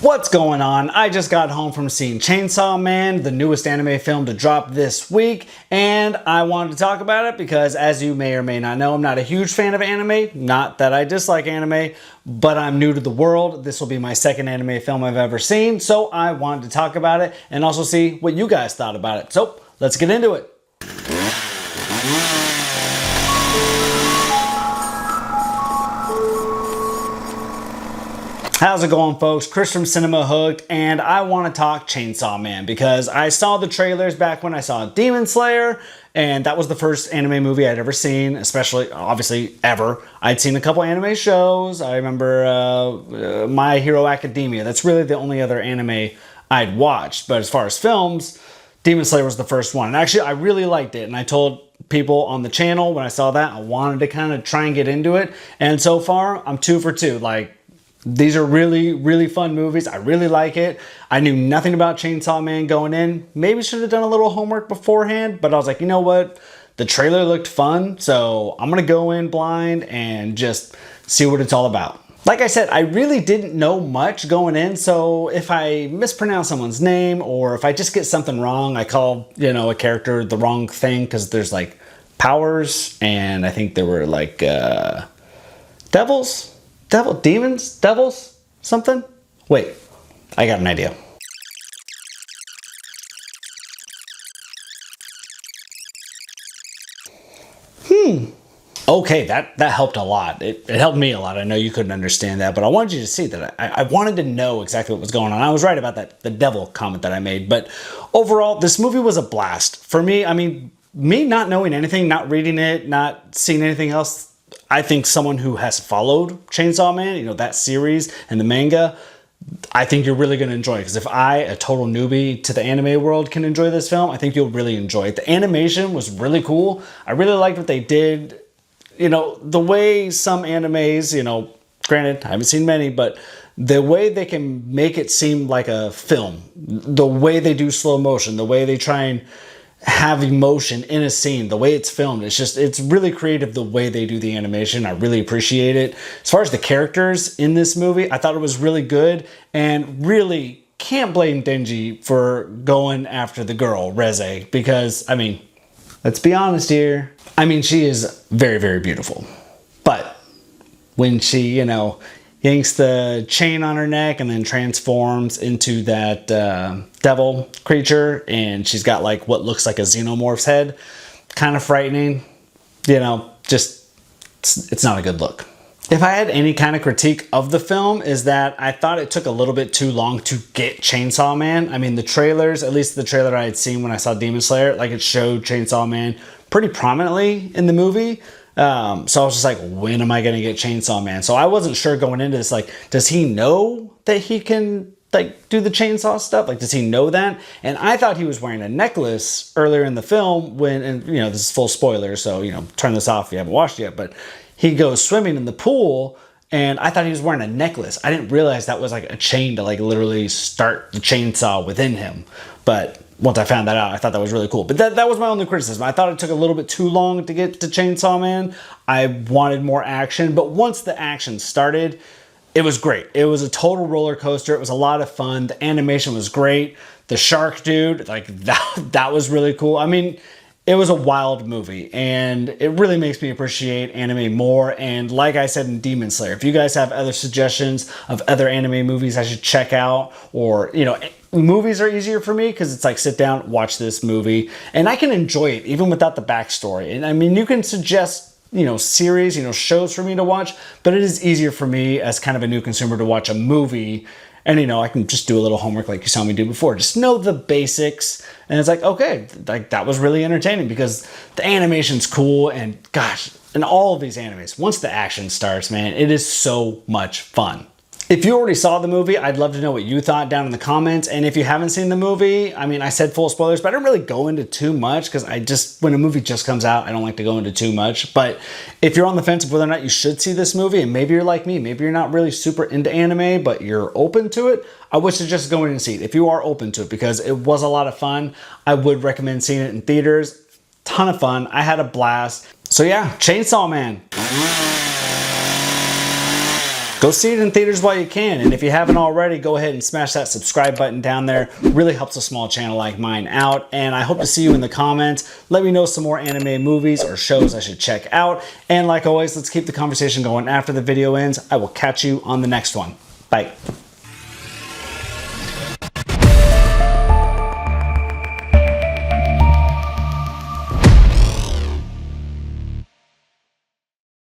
What's going on? I just got home from seeing Chainsaw Man, the newest anime film to drop this week, and I wanted to talk about it because, as you may or may not know, I'm not a huge fan of anime. Not that I dislike anime, but I'm new to the world. This will be my second anime film I've ever seen, so I wanted to talk about it and also see what you guys thought about it. So, let's get into it. How's it going, folks? Chris from Cinema Hooked, and I want to talk Chainsaw Man because I saw the trailers back when I saw Demon Slayer, and that was the first anime movie I'd ever seen, especially, obviously, ever. I'd seen a couple anime shows. I remember My Hero Academia. That's really the only other anime I'd watched, but as far as films, Demon Slayer was the first one. And actually, I really liked it, and I told people on the channel when I saw that I wanted to kind of try and get into it, and so far, I'm 2 for 2. Like, these are really, really fun movies. I really like it. I knew nothing about Chainsaw Man going in. Maybe should have done a little homework beforehand, but I was like, you know what? The trailer looked fun, so I'm gonna go in blind and just see what it's all about. Like I said, I really didn't know much going in, so if I mispronounce someone's name or if I just get something wrong, I call, a character the wrong thing because there's like powers, and I think there were like devils, something? Wait, I got an idea. Okay, that helped a lot. It helped me a lot. I know you couldn't understand that, but I wanted you to see that. I wanted to know exactly what was going on. I was right about that, the devil comment that I made, but overall, this movie was a blast. For me, me not knowing anything, not reading it, not seeing anything else, I think someone who has followed Chainsaw Man, that series and the manga, I think you're really going to enjoy it. Because if I, a total newbie to the anime world, can enjoy this film, I think you'll really enjoy it. The animation was really cool. I really liked what they did. The way some animes, granted, I haven't seen many, but the way they can make it seem like a film, the way they do slow motion, the way they try and have emotion in a scene, the way it's filmed, it's really creative the way they do the animation. I really appreciate it. As far as the characters in this movie, I thought it was really good, and really can't blame Denji for going after the girl, Reze, because, let's be honest here. She is very, very beautiful. But when she, yanks the chain on her neck and then transforms into that devil creature, and she's got like what looks like a xenomorph's head, kind of frightening. It's not a good look. If I had any kind of critique of the film, is that I thought it took a little bit too long to get Chainsaw Man. The trailers, at least the trailer I had seen when I saw Demon Slayer, like it showed Chainsaw Man pretty prominently in the movie. So I was just like, when am I going to get Chainsaw Man? So I wasn't sure going into this, like, does he know that he can, like, do the chainsaw stuff? Like, does he know that? And I thought he was wearing a necklace earlier in the film when, and this is full spoiler, so, turn this off if you haven't watched it yet, but he goes swimming in the pool, and I thought he was wearing a necklace. I didn't realize that was like a chain to like literally start the chainsaw within him. But once I found that out, I thought that was really cool. But that was my only criticism. I thought it took a little bit too long to get to Chainsaw Man. I wanted more action, but once the action started, it was great. It was a total roller coaster. It was a lot of fun. The animation was great. The shark dude, like that was really cool. It was a wild movie, and it really makes me appreciate anime more. And like I said in Demon Slayer, if you guys have other suggestions of other anime movies I should check out, or, movies are easier for me because it's like sit down, watch this movie, and I can enjoy it even without the backstory. And you can suggest, series, shows for me to watch, but it is easier for me as kind of a new consumer to watch a movie. And, I can just do a little homework like you saw me do before. Just know the basics. And it's like, okay, like that was really entertaining because the animation's cool. And gosh, in all of these animes, once the action starts, man, it is so much fun. If you already saw the movie, I'd love to know what you thought down in the comments. And if you haven't seen the movie, I said full spoilers, but I don't really go into too much because when a movie just comes out, I don't like to go into too much. But if you're on the fence of whether or not you should see this movie, and maybe you're like me, maybe you're not really super into anime, but you're open to it, I would suggest going and see it if you are open to it because it was a lot of fun. I would recommend seeing it in theaters. Ton of fun. I had a blast. So yeah, Chainsaw Man. Go see it in theaters while you can, and if you haven't already, go ahead and smash that subscribe button down there. Really helps a small channel like mine out, and I hope to see you in the comments. Let me know some more anime movies or shows I should check out, and like always, let's keep the conversation going after the video ends. I will catch you on the next one. Bye.